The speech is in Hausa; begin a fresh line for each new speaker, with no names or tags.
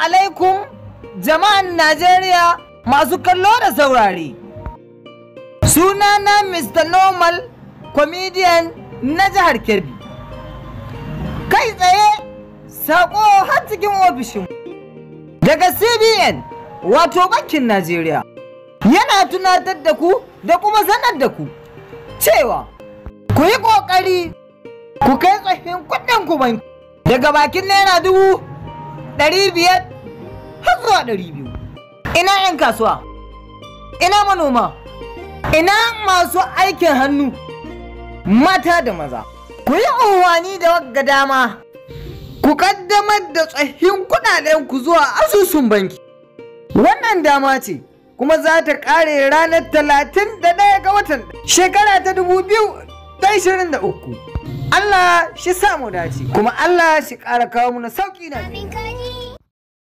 alaikum jama'an Najeriya masu kallo da saurari. Sunana Mr. Normal Comedian na jihar Kebbi. Kai tsaye sako har cikin ofishin daga CBN wato bankin Najeriya. Yana tunatar da ku da kuma sanar da ku cewa ku yi ƙoƙari ku kai tsohin kuɗin ku banki daga bakin naira 500 har zuwa 200. Ina 'yan kasuwa, ina manoma, ina masu aikin hannu mata da maza. Ku yi unwani da wagga dama ku kaddamar da tsohin kuɗaɗen ku zuwa asusun banki. Wannan dama ce kuma za ta ƙare ranar 31 ga watan shekara ta 2023. Allah shi samu dace kuma Allah shi ƙara kawo mana sauƙi na.